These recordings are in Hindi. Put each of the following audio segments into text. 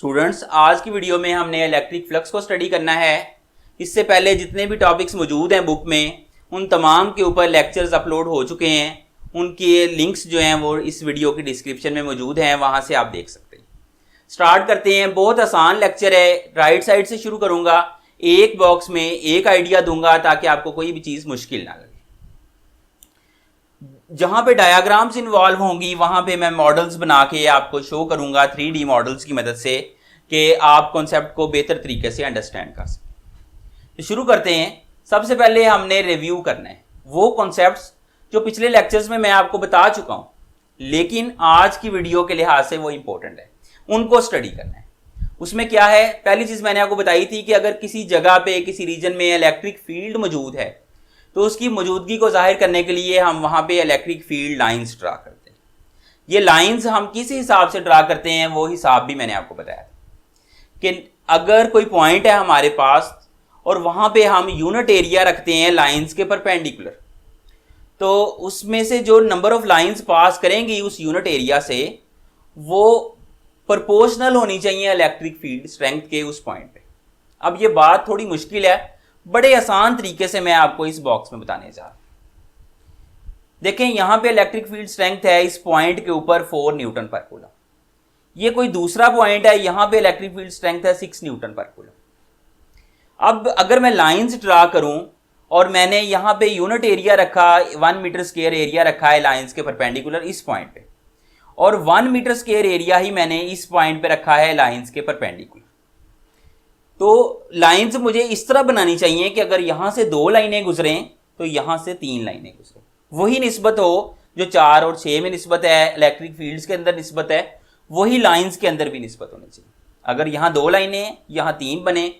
स्टूडेंट्स, आज की वीडियो में हमने इलेक्ट्रिक फ्लक्स को स्टडी करना है। इससे पहले जितने भी टॉपिक्स मौजूद हैं बुक में, उन तमाम के ऊपर लेक्चर्स अपलोड हो चुके हैं। उनके लिंक्स जो हैं वो इस वीडियो की डिस्क्रिप्शन में मौजूद हैं, वहाँ से आप देख सकते हैं। स्टार्ट करते हैं। बहुत आसान लेक्चर है। राइट साइड से शुरू करूँगा। एक बॉक्स में एक आइडिया दूंगा ताकि आपको कोई भी चीज़ मुश्किल ना लगे। जहाँ पे डायाग्राम्स इन्वॉल्व होंगी वहाँ पे मैं मॉडल्स बना के आपको शो करूँगा 3D मॉडल्स की मदद से कि आप कॉन्सेप्ट को बेहतर तरीके से अंडरस्टैंड कर सकें। तो शुरू करते हैं। सबसे पहले हमने रिव्यू करना है वो कॉन्सेप्ट्स जो पिछले लेक्चर्स में मैं आपको बता चुका हूँ, लेकिन आज की वीडियो के लिहाज से वो इंपॉर्टेंट है, उनको स्टडी करना है। उसमें क्या है, पहली चीज़ मैंने आपको बताई थी कि अगर किसी जगह पे किसी रीजन में इलेक्ट्रिक फील्ड मौजूद है तो उसकी मौजूदगी को जाहिर करने के लिए हम वहाँ पे इलेक्ट्रिक फील्ड लाइंस ड्रा करते हैं। ये लाइंस हम किस हिसाब से ड्रा करते हैं वो हिसाब भी मैंने आपको बताया कि अगर कोई पॉइंट है हमारे पास और वहाँ पे हम यूनिट एरिया रखते हैं लाइंस के परपेंडिकुलर, तो उसमें से जो नंबर ऑफ लाइंस पास करेंगी उस यूनिट एरिया से वो प्रोपोर्शनल होनी चाहिए इलेक्ट्रिक फील्ड स्ट्रेंथ के उस पॉइंट पे। अब ये बात थोड़ी मुश्किल है, बड़े आसान तरीके से मैं आपको इस बॉक्स में बताने जा रहा हूं। देखें, यहां पे इलेक्ट्रिक फील्ड स्ट्रेंथ है इस पॉइंट के ऊपर 4 न्यूटन पर कूलम। ये कोई दूसरा पॉइंट है, यहां पे इलेक्ट्रिक फील्ड स्ट्रेंथ है 6 न्यूटन पर कूलम। अब अगर मैं लाइंस ड्रा करूं और मैंने यहां पे यूनिट एरिया रखा 1 मीटर स्क्वायर एरिया रखा है लाइंस के परपेंडिकुलर इस पॉइंट पे, और 1 मीटर स्क्वायर एरिया ही मैंने इस पॉइंट पे रखा है लाइंस के परपेंडिकुलर, तो लाइंस मुझे इस तरह बनानी चाहिए कि अगर यहां से 2 लाइनें गुजरें तो यहां से 3 लाइनें गुजरें। वही निस्बत हो जो 4 और 6 में निस्बत है, इलेक्ट्रिक फील्ड्स के अंदर निस्बत है, वही लाइंस के अंदर भी निस्बत होनी चाहिए। अगर यहां 2 लाइनें यहां 3 बने,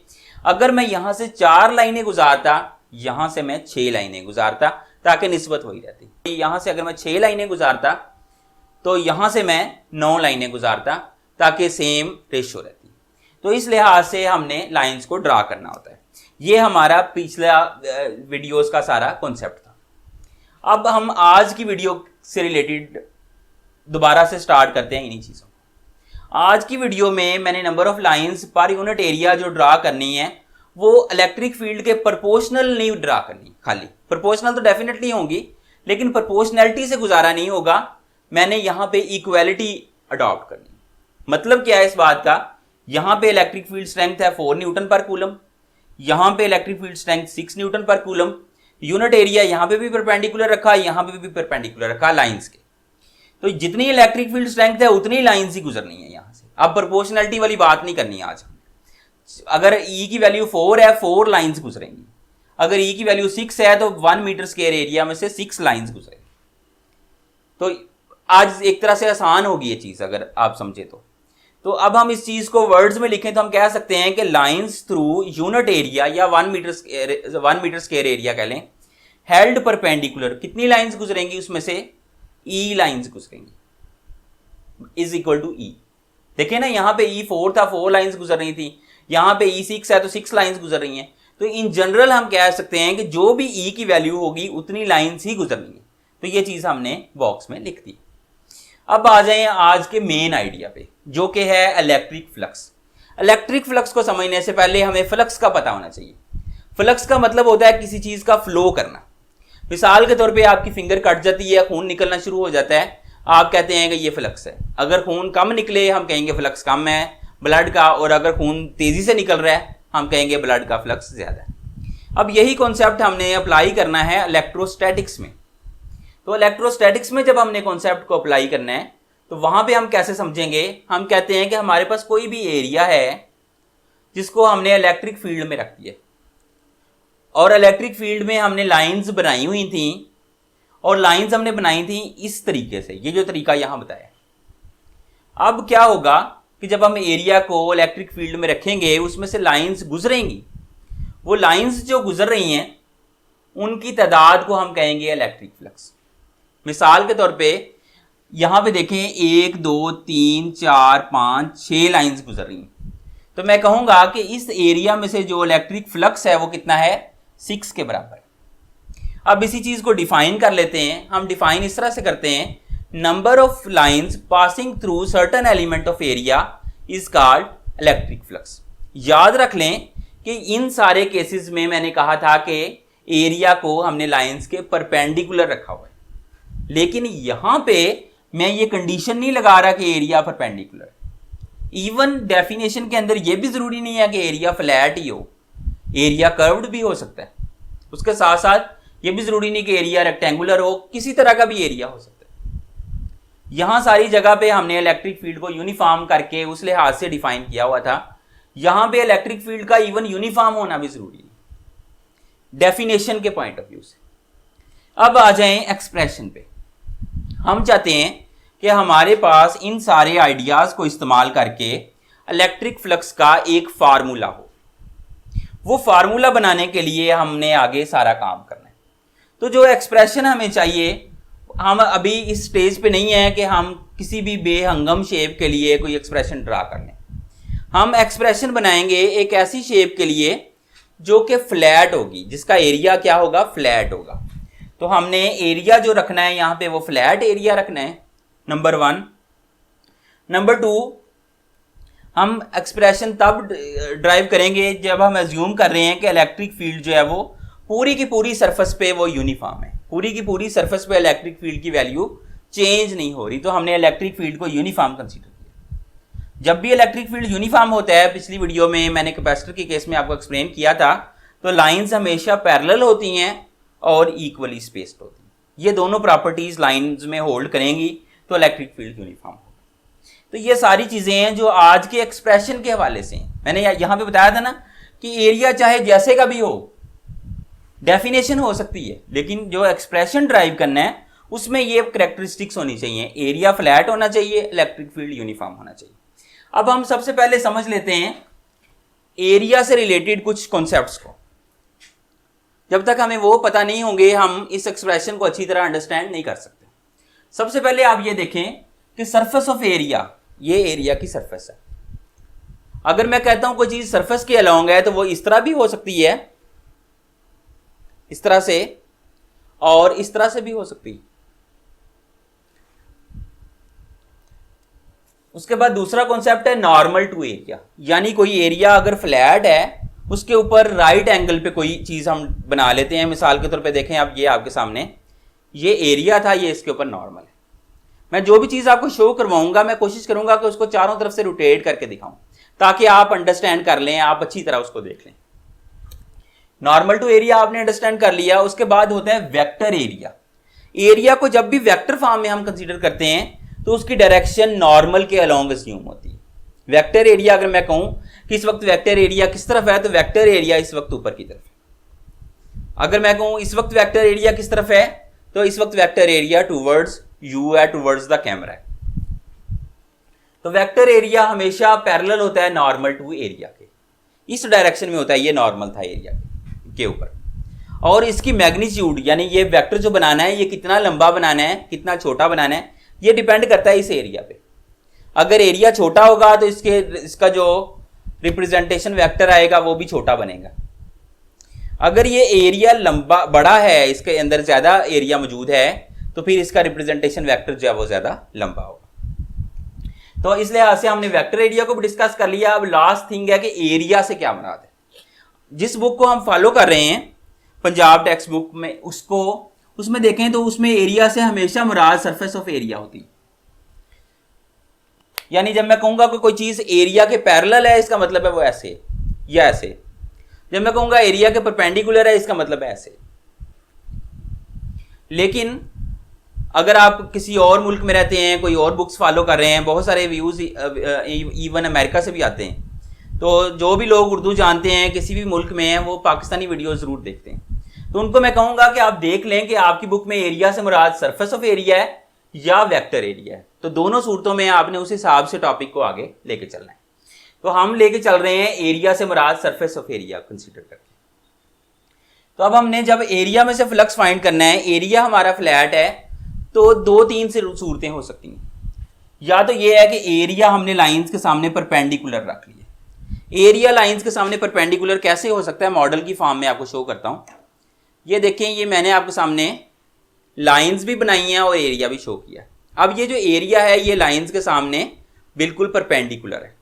अगर मैं यहां से 4 लाइनें गुजारता यहां से मैं 6 लाइनें गुजारता ताकि निस्बत वही रहती। यहां से अगर मैं 6 लाइनें गुजारता तो यहां से मैं 9 लाइनें गुजारता ताकि सेम रेशियो रहती। तो इस लिहाज से हमने लाइंस को ड्रा करना होता है। ये हमारा पिछला वीडियोस का सारा कॉन्सेप्ट था। अब हम आज की वीडियो से रिलेटेड दोबारा से स्टार्ट करते हैं इन्हीं चीज़ों। आज की वीडियो में मैंने number of lines per unit area जो ड्रा करनी है वो इलेक्ट्रिक फील्ड के प्रोपोर्शनल नहीं ड्रा करनी। खाली प्रोपोर्शनल तो डेफिनेटली होंगी, लेकिन प्रोपोर्शनैलिटी से गुजारा नहीं होगा। मैंने यहाँ पे इक्वालिटी अडॉप्ट करनी। मतलब क्या है इस बात का, यहां पे इलेक्ट्रिक फील्ड स्ट्रेंथ है 4 न्यूटन पर कूलम, यहां पे इलेक्ट्रिक फील्ड स्ट्रेंथ 6 न्यूटन पर कूलम, यूनिट एरिया यहां पे भी परपेंडिकुलर रखा, यहां पे भी परपेंडिकुलर रखा लाइंस के। तो जितनी इलेक्ट्रिक फील्ड स्ट्रेंथ है उतनी लाइंस ही गुजरनी है यहां से। अब प्रोपोर्शनैलिटी वाली बात नहीं करनी आज हम। अगर E की वैल्यू 4 है, 4 लाइंस गुजरेंगी। अगर E की वैल्यू 6 है तो 1 मीटर स्क्वायर एरिया में से 6 लाइंस गुजरेंगी। तो आज एक तरह से आसान होगी ये चीज अगर आप समझे तो अब हम इस चीज को वर्ड्स में लिखें तो हम कह सकते हैं कि लाइंस थ्रू यूनिट एरिया या 1 मीटर स्क्वायर एरिया कह लें, हेल्ड परपेंडिकुलर कितनी लाइंस गुजरेंगी, उसमें से E लाइंस गुजरेंगी इज इक्वल टू E। देखिए ना, यहां पे E 4 था, 4 लाइंस गुजर रही थी, यहां पे E 6 है तो 6 लाइंस गुजर रही हैं। तो इन जनरल हम कह सकते हैं कि जो भी E की वैल्यू होगी उतनी लाइंस ही गुजरनी है। तो ये चीज हमने बॉक्स में लिख दी। अब आ जाए आज के मेन आइडिया पे, जो कि है इलेक्ट्रिक फ्लक्स। इलेक्ट्रिक फ्लक्स को समझने से पहले हमें फ्लक्स का पता होना चाहिए। फ्लक्स का मतलब होता है किसी चीज का फ्लो करना। मिसाल के तौर पे आपकी फिंगर कट जाती है, खून निकलना शुरू हो जाता है, आप कहते हैं कि ये फ्लक्स है। अगर खून कम निकले हम कहेंगे फ्लक्स कम है ब्लड का, और अगर खून तेजी से निकल रहा है हम कहेंगे ब्लड का फ्लक्स ज्यादा है। अब यही कॉन्सेप्ट हमने अप्लाई करना है इलेक्ट्रोस्टैटिक्स में। तो इलेक्ट्रोस्टैटिक्स में जब हमने कॉन्सेप्ट को अप्लाई करना है तो वहां पे हम कैसे समझेंगे, हम कहते हैं कि हमारे पास कोई भी एरिया है जिसको हमने इलेक्ट्रिक फील्ड में रख दिया, और इलेक्ट्रिक फील्ड में हमने लाइंस बनाई हुई थी, और लाइंस हमने बनाई थी इस तरीके से, ये जो तरीका यहां बताया। अब क्या होगा कि जब हम एरिया को इलेक्ट्रिक फील्ड में रखेंगे उसमें से लाइंस गुजरेंगी, वो लाइंस जो गुजर रही हैं उनकी तादाद को हम कहेंगे इलेक्ट्रिक फ्लक्स। मिसाल के तौर पे यहां पे देखें 1 2 3 4 5 6 लाइंस गुजर रही हैं, तो मैं कहूंगा कि इस एरिया में से जो इलेक्ट्रिक फ्लक्स है वो कितना है, 6 के बराबर। अब इसी चीज को डिफाइन कर लेते हैं। हम डिफाइन इस तरह से करते हैं, number of lines passing through certain element of area is called electric flux. याद रख लें कि इन सारे केसेस में मैंने कहा था कि एरिया को हमने लाइंस के परपेंडिकुलर रखा हुआ है, लेकिन यहां पे मैं ये कंडीशन नहीं लगा रहा कि एरिया परपेंडिकुलर है। इवन डेफिनेशन के अंदर ये भी जरूरी नहीं है कि एरिया फ्लैट ही हो, एरिया कर्व्ड भी हो सकता है। उसके साथ साथ ये भी जरूरी नहीं कि एरिया रेक्टेंगुलर हो, किसी तरह का भी एरिया हो सकता है। यहां सारी जगह पे हमने इलेक्ट्रिक फील्ड को यूनिफॉर्म करके उस लिहाज से डिफाइन किया हुआ था। यहां पे इलेक्ट्रिक फील्ड का इवन यूनिफॉर्म होना भी जरूरी है डेफिनेशन के पॉइंट ऑफ व्यू से। अब आ जाएं एक्सप्रेशन पे। हम चाहते हैं कि हमारे पास इन सारे आइडियाज को इस्तेमाल करके इलेक्ट्रिक फ्लक्स का एक फार्मूला हो। वो फार्मूला बनाने के लिए हमने आगे सारा काम करना है। तो जो एक्सप्रेशन हमें चाहिए, हम अभी इस स्टेज पे नहीं है कि हम किसी भी बेहंगम शेप के लिए कोई एक्सप्रेशन ड्रा कर लें। हम एक्सप्रेशन बनाएंगे एक ऐसी शेप के लिए जो कि फ्लैट होगी, जिसका एरिया क्या होगा, फ्लैट होगा। तो हमने एरिया जो रखना है यहां पे वो फ्लैट एरिया रखना है, नंबर 1। नंबर 2, हम एक्सप्रेशन तब ड्राइव करेंगे जब हम एज्यूम कर रहे हैं कि इलेक्ट्रिक फील्ड जो है वो पूरी की पूरी सरफेस पे वो यूनिफॉर्म है, पूरी की पूरी सरफेस पे इलेक्ट्रिक फील्ड की वैल्यू चेंज नहीं हो रही। तो हमने इलेक्ट्रिक फील्ड को यूनिफॉर्म कंसीडर किया। जब भी इलेक्ट्रिक फील्ड यूनिफॉर्म होता है, पिछली वीडियो में मैंने कैपेसिटर के केस में आपको एक्सप्लेन किया था, तो लाइंस हमेशा पैरेलल होती हैं और इक्वली स्पेस्ड होती हैं। ये दोनों प्रॉपर्टीज लाइंस में होल्ड करेंगी तो इलेक्ट्रिक फील्ड यूनिफॉर्म होगा। तो ये सारी चीजें हैं जो आज के एक्सप्रेशन के हवाले से हैं। मैंने यहां पे बताया था ना कि एरिया चाहे जैसे का भी हो, डेफिनेशन हो सकती है, लेकिन जो एक्सप्रेशन ड्राइव करना है उसमें ये कैरेक्टरिस्टिक्स होनी चाहिए। एरिया फ्लैट होना चाहिए, इलेक्ट्रिक फील्ड यूनिफॉर्म होना चाहिए। अब हम सबसे पहले समझ लेते हैं एरिया से रिलेटेड कुछ कॉन्सेप्ट्स को। जब तक हमें वो पता नहीं होंगे हम इस एक्सप्रेशन को अच्छी तरह अंडरस्टैंड नहीं कर सकते। सबसे पहले आप ये देखें कि सरफेस ऑफ एरिया, ये एरिया की सरफेस है। अगर मैं कहता हूं कोई चीज सरफेस के अलोंग है तो वो इस तरह भी हो सकती है, इस तरह से, और इस तरह से भी हो सकती है। उसके बाद दूसरा कॉन्सेप्ट है नॉर्मल टू एरिया, यानी कोई एरिया अगर फ्लैट है उसके ऊपर राइट एंगल पे कोई चीज हम बना लेते हैं। मिसाल के तौर पे देखें आप, ये आपके सामने ये एरिया था, ये इसके ऊपर नॉर्मल है। मैं जो भी चीज आपको शो करवाऊंगा मैं कोशिश करूंगा कि उसको चारों तरफ से रोटेट करके दिखाऊं ताकि आप अंडरस्टैंड कर लें, आप अच्छी तरह उसको देख लें। नॉर्मल टू एरिया आपने अंडरस्टैंड कर लिया। उसके बाद होता है वेक्टर एरिया। एरिया को जब भी वेक्टर फॉर्म में हम कंसीडर करते हैं तो उसकी डायरेक्शन नॉर्मल के अलोंग अस्यूम होती है। वेक्टर एरिया अगर मैं कहूं कि इस वक्त वेक्टर एरिया किस तरफ है, तो वेक्टर एरिया इस वक्त ऊपर की तरफ है। अगर मैं कहूं इस वक्त वेक्टर एरिया किस तरफ है, तो इस वक्त वेक्टर एरिया टूवर्ड्स यू है, टूवर्ड्स द कैमरा है। तो वेक्टर एरिया हमेशा पैरेलल होता है नॉर्मल टू एरिया के, इस डायरेक्शन में होता है। ये नॉर्मल था एरिया के ऊपर, और इसकी मैग्नीट्यूड यानी ये वेक्टर जो बनाना है ये कितना लंबा बनाना है, कितना छोटा बनाना है, ये डिपेंड करता है इस एरिया पे। अगर एरिया छोटा होगा तो इसका जो रिप्रेजेंटेशन वेक्टर आएगा वो भी छोटा बनेगा। अगर ये एरिया लंबा बड़ा है, इसके अंदर ज्यादा एरिया मौजूद है, तो फिर इसका रिप्रेजेंटेशन वेक्टर जो है वो ज्यादा लंबा होगा। तो इस लिहाज से हमने वेक्टर एरिया को भी डिस्कस कर लिया। अब लास्ट थिंग है कि एरिया से क्या मुराद है। जिस बुक को हम फॉलो कर रहे हैं पंजाब टेक्स्ट बुक में, उसमें देखें तो उसमें एरिया से हमेशा मुराद सरफेस ऑफ एरिया होती है। यानी जब मैं कहूंगा कि कोई चीज एरिया के पैरेलल है, इसका मतलब है वो ऐसे या ऐसे। जब मैं कहूंगा एरिया के परपेंडिकुलर है, इसका मतलब है ऐसे। लेकिन अगर आप किसी और मुल्क में रहते हैं, कोई और बुक्स फॉलो कर रहे हैं, बहुत सारे व्यूज इवन अमेरिका से भी आते हैं, तो जो भी लोग उर्दू जानते हैं किसी भी मुल्क में हैं, वो पाकिस्तानी वीडियो जरूर देखते हैं। तो उनको मैं कहूंगा कि आप देख लें कि आपकी बुक में एरिया से मुराद सरफेस ऑफ एरिया है या वेक्टर एरिया है। तो दोनों सूरतों में आपने उस हिसाब से टॉपिक को आगे लेके चलना है। तो हम लेके चल रहे हैं एरिया से मुराद सरफेस ऑफ एरिया कंसीडर करके। तो अब हमने जब एरिया में से फ्लक्स फाइंड करना है, एरिया हमारा फ्लैट है, तो 2-3 से सूरतें हो सकती हैं। या तो ये है कि एरिया हमने लाइंस के सामने परपेंडिकुलर रख लिया। एरिया लाइंस के सामने परपेंडिकुलर कैसे हो सकता है, मॉडल की फॉर्म में आपको शो करता हूं। ये देखें, ये मैंने आपके सामने लाइंस भी बनाई हैं और एरिया भी शो किया। अब ये जो एरिया है ये लाइंस के सामने बिल्कुल परपेंडिकुलर है।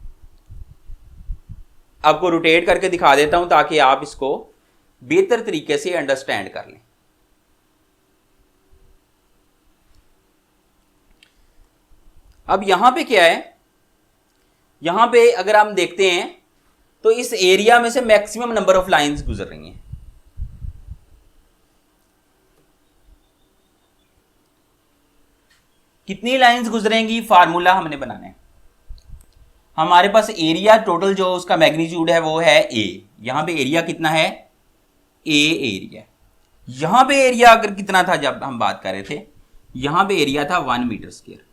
आपको रोटेट करके दिखा देता हूं ताकि आप इसको बेहतर तरीके से अंडरस्टैंड कर लें। अब यहां पे क्या है, यहां पे अगर हम देखते हैं तो इस एरिया में से मैक्सिमम नंबर ऑफ लाइंस गुजर रही हैं। कितनी लाइंस गुजरेंगी, फार्मूला हमने बनाना है। हमारे पास एरिया टोटल जो उसका मैग्नीट्यूड है वो है ए। यहां पे एरिया कितना है, ए एरिया। यहां पे एरिया अगर कितना था जब हम बात कर रहे थे, यहां पे एरिया था 1 मीटर स्क्वायर।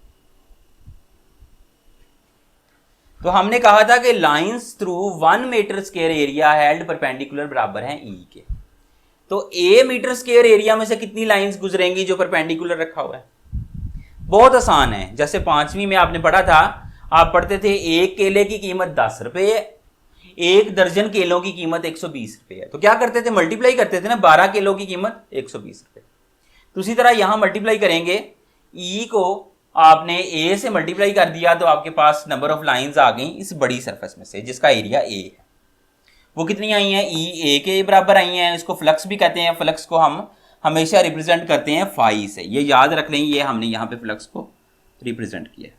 तो हमने कहा था कि lines through 1 metre square area held perpendicular बराबर है ई के। तो ए मीटर स्क्वायर एरिया में से कितनी लाइंस गुजरेंगी जो परपेंडिकुलर रखा हुआ है। बहुत आसान है, जैसे 5वीं में आपने पढ़ा था, आप पढ़ते थे एक केले की कीमत 10 रुपए है, 1 दर्जन केलों की कीमत 120 रुपए है। तो क्या करते थे, मल्टीप्लाई करते थे ना, 12 किलो की कीमत 120 रुपए। तो उसी तरह यहां मल्टीप्लाई करेंगे, ई को आपने ए से मल्टीप्लाई कर दिया तो आपके पास नंबर ऑफ लाइंस आ गई इस बड़ी सरफेस में से जिसका एरिया ए है। वो कितनी आई हैं, ई ए के बराबर आई हैं। इसको फ्लक्स भी कहते हैं। फ्लक्स को हम हमेशा रिप्रेजेंट करते हैं फाई से, ये याद रख लें। ये हमने यहाँ पे फ्लक्स को रिप्रेजेंट किया।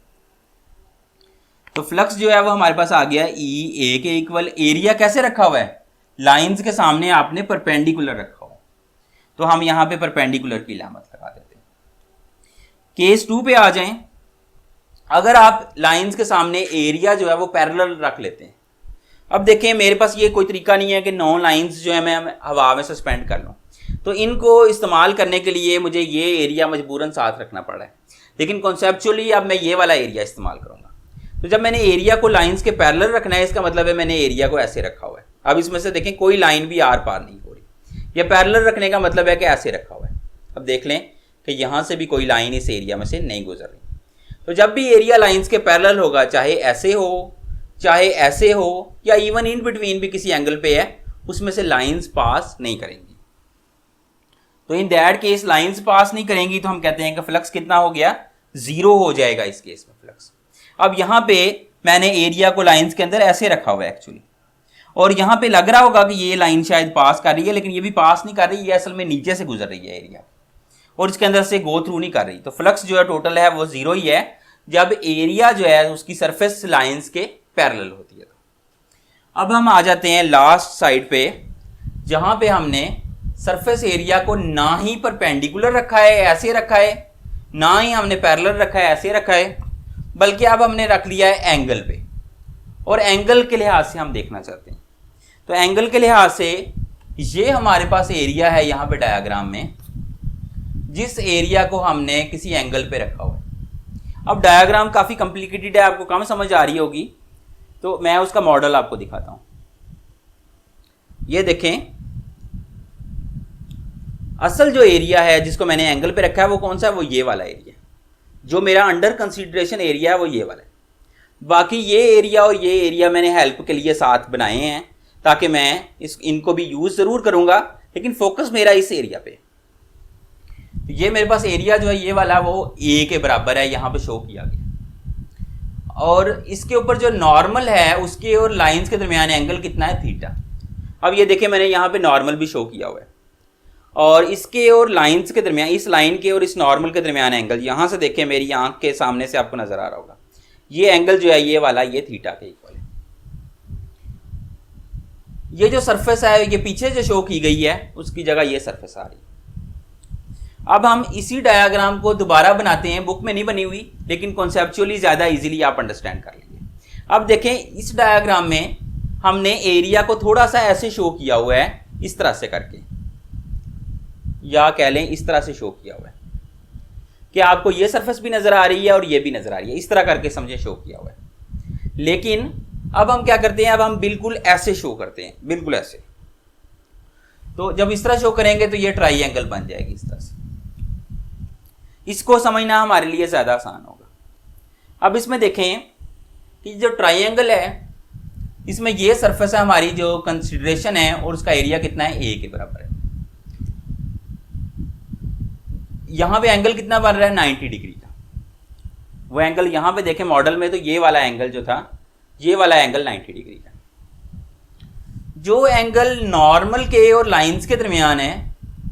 तो फ्लक्स जो है वो हमारे पास आ गया ई ए के इक्वल। एरिया कैसे रखा हुआ है, लाइंस के सामने आपने परपेंडिकुलर रखा हुआ, तो हम यहाँ पे परपेंडिकुलर की अलामत लगा देते हैं। केस 2 पे आ जाएं। अगर आप लाइंस के सामने एरिया जो है वो पैरेलल रख लेते हैं। अब देखें, मेरे पास ये कोई तरीका नहीं है कि 9 लाइंस जो है मैं हवा में सस्पेंड कर लूँ। तो इनको इस्तेमाल करने के लिए मुझे ये एरिया मजबूरन साथ रखना पड़ा है, लेकिन कॉन्सेप्चुअली अब मैं ये वाला एरिया इस्तेमाल करूँगा। तो जब मैंने एरिया को लाइंस के पैरेलल रखना है, इसका मतलब है मैंने एरिया को ऐसे रखा हुआ है। अब इसमें से देखें कोई लाइन भी आर पार नहीं हो रही। ये पैरेलल रखने का मतलब है कि ऐसे रखा हुआ है। अब देख लें कि यहाँ से भी कोई लाइन इस एरिया में से नहीं गुजर रही। तो जब भी एरिया लाइंस के पैरेलल होगा, चाहे ऐसे हो, चाहे ऐसे हो, या इवन इन बिटवीन भी किसी एंगल पे है, उसमें से लाइंस पास नहीं करेंगी। तो in that case lines pass नहीं करेंगी तो हम कहते हैं कि फ्लक्स कितना हो गया, 0 हो जाएगा इस केस में फ्लक्स। अब यहाँ पे मैंने एरिया को लाइंस के अंदर ऐसे रखा हुआ है एक्चुअली, और यहाँ पे लग रहा होगा कि ये लाइन शायद पास कर रही है, लेकिन ये भी पास नहीं कर रही है, असल में नीचे से गुजर रही है एरिया, और इसके अंदर से गो थ्रू नहीं कर रही। तो फ्लक्स जो है टोटल है वो 0 ही है जब एरिया जो है उसकी सरफेस लाइंस के पैरेलल होती है। अब हम आ जाते हैं लास्ट साइड पे, जहां पे हमने सरफेस एरिया को ना ही परपेंडिकुलर रखा है ऐसे रखा है, ना ही हमने पैरेलल रखा है ऐसे रखा है, बल्कि अब हमने रख लिया है एंगल पे। और एंगल के लिहाज से हम देखना चाहते हैं। तो एंगल के लिहाज से ये हमारे पास एरिया है यहाँ पे डायग्राम में, जिस एरिया को हमने किसी एंगल पे रखा हुआ है। अब डायग्राम काफ़ी कॉम्प्लिकेटेड है, आपको कम समझ आ रही होगी, तो मैं उसका मॉडल आपको दिखाता हूँ। ये देखें, असल जो एरिया है जिसको मैंने एंगल पे रखा है वो कौन सा है, वो ये वाला एरिया। जो मेरा अंडर कंसीडरेशन एरिया है वो ये वाला है। बाकी ये एरिया और ये एरिया मैंने हेल्प के लिए साथ बनाए हैं ताकि मैं इनको भी यूज़ ज़रूर करूँगा, लेकिन फोकस मेरा इस एरिया पे। ये मेरे पास एरिया जो है ये वाला वो ए के बराबर है, यहाँ पे शो किया गया, और इसके ऊपर जो नॉर्मल है उसके और लाइंस के दरमियान एंगल कितना है, थीटा। अब ये देखें मैंने यहाँ पे नॉर्मल भी शो किया हुआ है, और इसके और लाइंस के दरमियान, इस लाइन के और इस नॉर्मल के दरमियान एंगल, यहाँ से देखें मेरी आंख के सामने से आपको नजर आ रहा होगा, ये एंगल जो है ये वाला, ये थीटा के इक्वल है। ये जो सरफेस है ये पीछे जो शो की गई है उसकी जगह ये सरफेस आ रही है। अब हम इसी डायग्राम को दोबारा बनाते हैं, बुक में नहीं बनी हुई, लेकिन कॉन्सेप्चुअली ज़्यादा इजीली आप अंडरस्टैंड कर लेंगे। अब देखें, इस डायग्राम में हमने एरिया को थोड़ा सा ऐसे शो किया हुआ है, इस तरह से करके, या कह लें इस तरह से शो किया हुआ है कि आपको ये सरफेस भी नज़र आ रही है और ये भी नज़र आ रही है, इस तरह करके समझे शो किया हुआ है। लेकिन अब हम क्या करते हैं, अब हम बिल्कुल ऐसे शो करते हैं, बिल्कुल ऐसे। तो जब इस तरह शो करेंगे तो ये ट्राइंगल बन जाएगी इस तरह से। इसको समझना हमारे लिए ज़्यादा आसान होगा। अब इसमें देखें कि जो ट्राइंगल है इसमें ये सरफेस है हमारी जो कंसीडरेशन है, और उसका एरिया कितना है, ए के बराबर है। यहाँ पे एंगल कितना बन रहा है, 90 डिग्री का। वो एंगल यहाँ पे देखें मॉडल में, तो ये वाला एंगल जो था, ये वाला एंगल 90 डिग्री का। जो एंगल नॉर्मल के और लाइंस के दरमियान है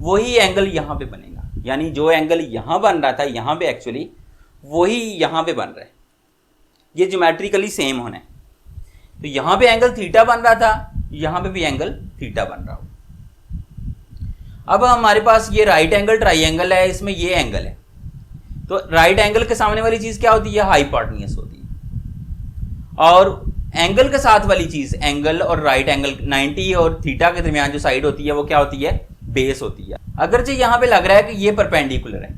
वही एंगल यहां पे बनेगा, यानी जो एंगल यहां बन रहा था यहां पे एक्चुअली वही यहां पे बन रहा है, ये ज्योमेट्रिकली सेम होना है। तो यहां पे एंगल थीटा बन रहा था, यहां पे भी एंगल थीटा बन रहा हो। अब हमारे पास ये राइट एंगल ट्राइंगल है, इसमें ये एंगल है, तो राइट एंगल के सामने वाली चीज क्या होती है, हाइपोटेन्यूज होती है, और एंगल के साथ वाली चीज, एंगल और राइट एंगल 90 और थीटा के दरमियान जो साइड होती है वो क्या होती है, बेस होती है। अगरचे यहां पे लग रहा है कि ये परपेंडिकुलर है,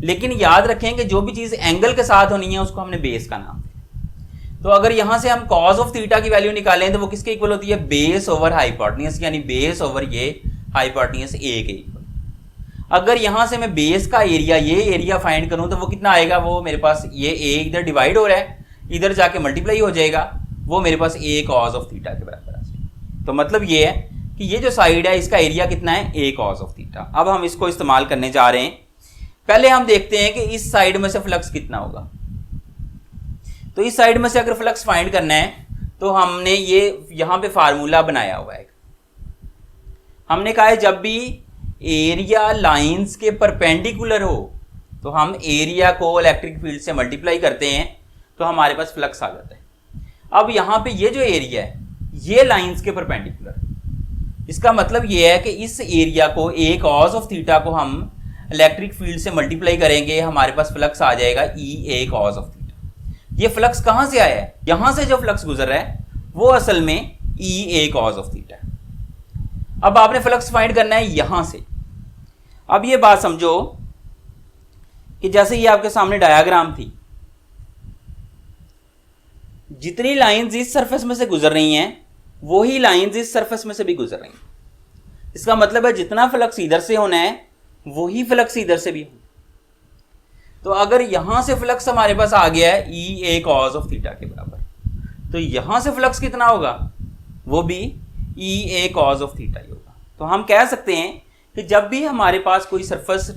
लेकिन याद रखें कि जो भी चीज एंगल के साथ होनी है उसको हमने बेस का नाम दिया। तो अगर यहां से हम कॉस ऑफ थीटा की वैल्यू निकालें तो वो किसके इक्वल होती है, बेस ओवर हाइपोटेन्यूज, यानी बेस ओवर ये हाइपोटेन्यूज ए के इक्वल। अगर यहां से मैं बेस का एरिया, ये एरिया फाइंड करूं तो वो कितना आएगा, वो मेरे पास ये ए इधर डिवाइड हो रहा है, इधर जाके मल्टीप्लाई हो जाएगा, वो मेरे पास ए कॉस ऑफ थीटा के बराबर आ जाएगा। तो मतलब ये है कि ये जो साइड है इसका एरिया कितना है, ए कॉस ऑफ थीटा। अब हम इसको इस्तेमाल करने जा रहे हैं। पहले हम देखते हैं कि इस साइड में से फ्लक्स कितना होगा। तो इस साइड में से अगर फ्लक्स फाइंड करना है तो हमने ये यहां पे फार्मूला बनाया हुआ है। हमने कहा है जब भी एरिया लाइंस के परपेंडिकुलर हो तो हम एरिया को इलेक्ट्रिक फील्ड से मल्टीप्लाई करते हैं तो हमारे पास फ्लक्स आ जाता है। अब यहां पे ये जो एरिया है ये लाइंस के परपेंडिकुलर, इसका मतलब ये है कि इस एरिया को ए कॉस ऑफ थीटा को हम इलेक्ट्रिक फील्ड से मल्टीप्लाई करेंगे, हमारे पास फ्लक्स आ जाएगा ई ए कॉस ऑफ थीटा। ये फ्लक्स कहां से आया है, यहां से जो फ्लक्स गुजर रहा है वो असल में ई ए कॉस ऑफ थीटा है। अब आपने फ्लक्स फाइंड करना है यहां से। अब ये बात समझो कि जैसे ये आपके सामने डायग्राम थी, जितनी लाइंस इस सरफेस में से गुजर रही हैं वही लाइंस इस सरफेस में से भी गुजर रही हैं। इसका मतलब है जितना फ्लक्स इधर से होना है वही फ्लक्स इधर से भी होना। तो अगर यहां से फ्लक्स हमारे पास आ गया है ई ए कॉस ऑफ थीटा के बराबर, तो यहां से फ्लक्स कितना होगा, वो भी ई ए कॉस ऑफ थीटा ही होगा। तो हम कह सकते हैं कि जब भी हमारे पास कोई सरफेस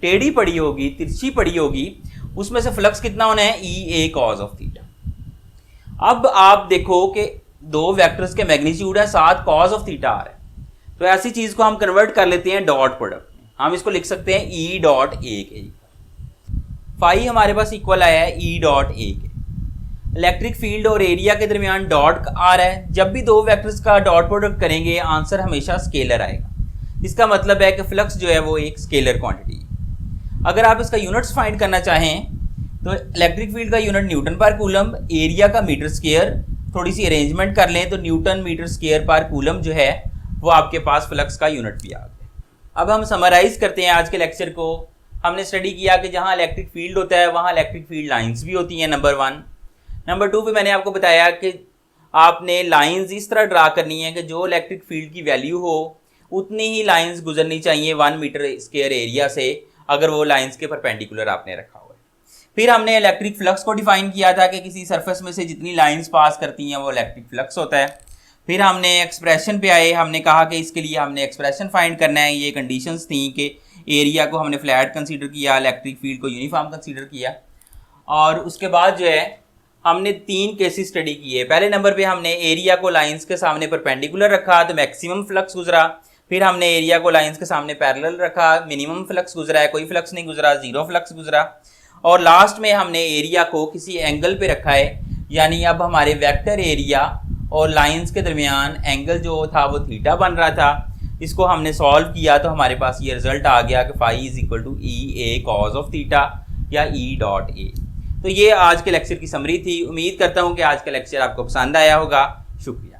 टेढ़ी पड़ी होगी, तिरछी पड़ी होगी, उसमें से फ्लक्स कितना होना है, ई ए कॉस ऑफ थीटा। अब आप देखो कि दो वेक्टर्स के मैग्नीट्यूड है, साथ कॉस ऑफ थीटा आ रहा है, तो ऐसी चीज को हम कन्वर्ट कर लेते हैं डॉट प्रोडक्ट में। हम इसको लिख सकते हैं ई डॉट ए के। फाई हमारे पास इक्वल आया है ई डॉट ए के। इलेक्ट्रिक फील्ड और एरिया के दरमियान डॉट आ रहा है, जब भी दो वेक्टर्स का डॉट प्रोडक्ट करेंगे आंसर हमेशा स्केलर आएगा। इसका मतलब है कि फ्लक्स जो है वो एक स्केलर क्वांटिटी है। अगर आप इसका यूनिट्स फाइंड करना चाहें तो इलेक्ट्रिक फील्ड का यूनिट न्यूटन पर कूलम, एरिया का मीटर स्क्वायर, थोड़ी सी अरेंजमेंट कर लें तो न्यूटन मीटर स्क्वायर पर कूलम जो है वो आपके पास फ्लक्स का यूनिट भी आ गया। अब हम समराइज करते हैं आज के लेक्चर को। हमने स्टडी किया कि जहाँ इलेक्ट्रिक फील्ड होता है वहाँ इलेक्ट्रिक फील्ड लाइंस भी होती हैं, नंबर 1। नंबर 2 पे मैंने आपको बताया कि आपने लाइंस इस तरह ड्रा करनी है कि जो इलेक्ट्रिक फील्ड की वैल्यू हो उतनी ही लाइंस गुजरनी चाहिए 1 मीटर स्क्वायर एरिया से, अगर वो लाइंस के परपेंडिकुलर आपने रखा हुआ है। फिर हमने इलेक्ट्रिक फ्लक्स को डिफाइन किया था कि किसी सरफेस में से जितनी लाइंस पास करती हैं वो इलेक्ट्रिक फ्लक्स होता है। फिर हमने एक्सप्रेशन पे आए, हमने कहा कि इसके लिए हमने एक्सप्रेशन फाइंड करना है। ये कंडीशंस थी कि एरिया को हमने फ्लैट कंसीडर किया, इलेक्ट्रिक फील्ड को यूनिफॉर्म कंसीडर किया, और उसके बाद जो है हमने 3 केसेस स्टडी किए। पहले नंबर पे हमने एरिया को लाइंस के सामने परपेंडिकुलर रखा तो मैक्सिमम फ्लक्स गुजरा। फिर हमने एरिया को लाइंस के सामने पैरेलल रखा, मिनिमम फ्लक्स गुजरा है, कोई फ्लक्स नहीं गुजरा, 0 फ्लक्स गुजरा। और लास्ट में हमने एरिया को किसी एंगल पे रखा है, यानी अब हमारे वेक्टर एरिया और लाइंस के दरमियान एंगल जो था वो थीटा बन रहा था। इसको हमने सॉल्व किया तो हमारे पास ये रिजल्ट आ गया कि phi is equal to E A cos of theta या ई डॉट ए। तो ये आज के लेक्चर की समरी थी। उम्मीद करता हूँ कि आज का लेक्चर आपको पसंद आया होगा। शुक्रिया।